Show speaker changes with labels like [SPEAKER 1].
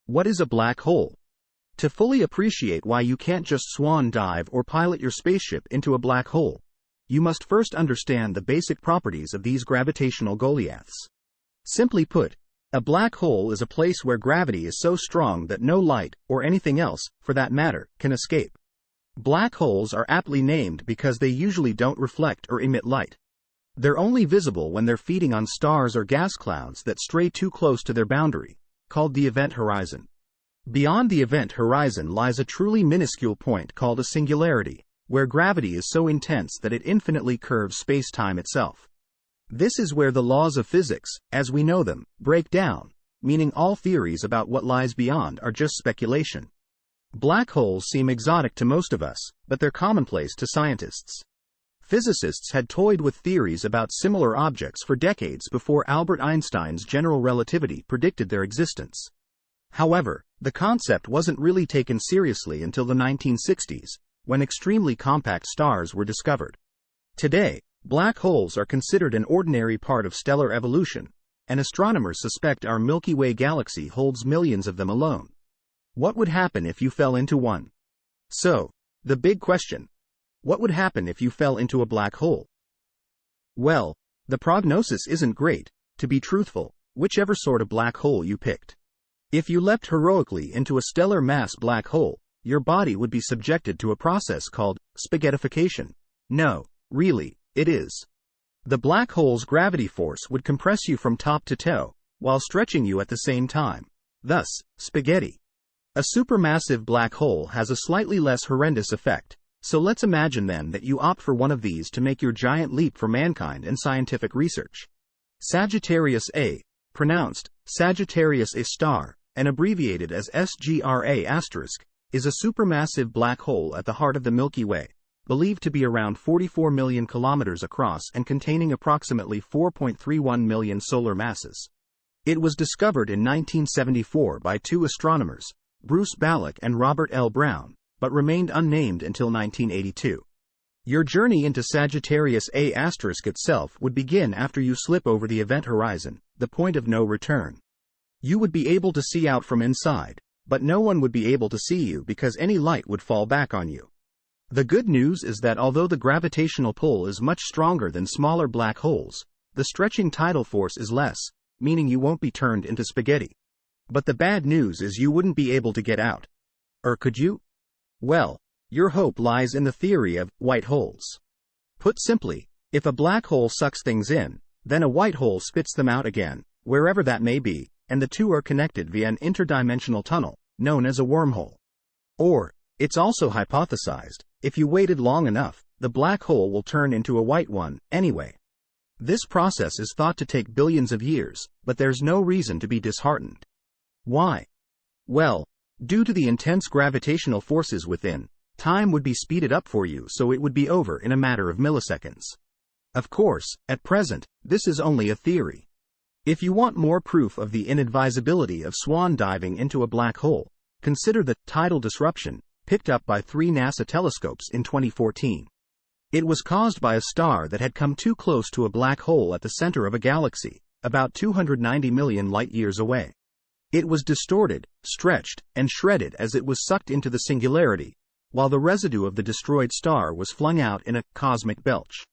[SPEAKER 1] What is a black hole? To fully appreciate why you can't just swan dive or pilot your spaceship into a black hole, you must first understand the basic properties of these gravitational Goliaths. Simply put, a black hole is a place where gravity is so strong that no light, or anything else, for that matter, can escape. Black holes are aptly named because they usually don't reflect or emit light. They're only visible when they're feeding on stars or gas clouds that stray too close to their boundary, called the event horizon. Beyond the event horizon lies a truly minuscule point called a singularity, where gravity is so intense that it infinitely curves space-time itself. This is where the laws of physics, as we know them, break down, meaning all theories about what lies beyond are just speculation. Black holes seem exotic to most of us, but they're commonplace to scientists. Physicists had toyed with theories about similar objects for decades before Albert Einstein's general relativity predicted their existence. However, the concept wasn't really taken seriously until the 1960s, when extremely compact stars were discovered. Today, black holes are considered an ordinary part of stellar evolution, and astronomers suspect our Milky Way galaxy holds millions of them alone. What would happen if you fell into one? So, the big question: what would happen if you fell into a black hole? Well, the prognosis isn't great, to be truthful, whichever sort of black hole you picked. If you leapt heroically into a stellar mass black hole, your body would be subjected to a process called spaghettification. No, really, it is. The black hole's gravity force would compress you from top to toe, while stretching you at the same time. Thus, spaghetti. A supermassive black hole has a slightly less horrendous effect, so let's imagine then that you opt for one of these to make your giant leap for mankind and scientific research. Sagittarius A, pronounced Sagittarius A star, and abbreviated as SGRA*, is a supermassive black hole at the heart of the Milky Way, believed to be around 44 million kilometers across and containing approximately 4.31 million solar masses. It was discovered in 1974 by two astronomers, Bruce Ballack and Robert L. Brown, but remained unnamed until 1982. Your journey into Sagittarius A* itself would begin after you slip over the event horizon, the point of no return. You would be able to see out from inside, but no one would be able to see you because any light would fall back on you. The good news is that although the gravitational pull is much stronger than smaller black holes, the stretching tidal force is less, meaning you won't be turned into spaghetti. But the bad news is you wouldn't be able to get out. Or could you? Well, your hope lies in the theory of white holes. Put simply, if a black hole sucks things in, then a white hole spits them out again, wherever that may be, and the two are connected via an interdimensional tunnel, known as a wormhole. Or, it's also hypothesized, if you waited long enough, the black hole will turn into a white one, anyway. This process is thought to take billions of years, but there's no reason to be disheartened. Why? Well, due to the intense gravitational forces within, time would be speeded up for you so it would be over in a matter of milliseconds. Of course, at present, this is only a theory. If you want more proof of the inadvisability of swan diving into a black hole, consider the tidal disruption picked up by 3 NASA telescopes in 2014. It was caused by a star that had come too close to a black hole at the center of a galaxy, about 290 million light-years away. It was distorted, stretched, and shredded as it was sucked into the singularity, while the residue of the destroyed star was flung out in a cosmic belch.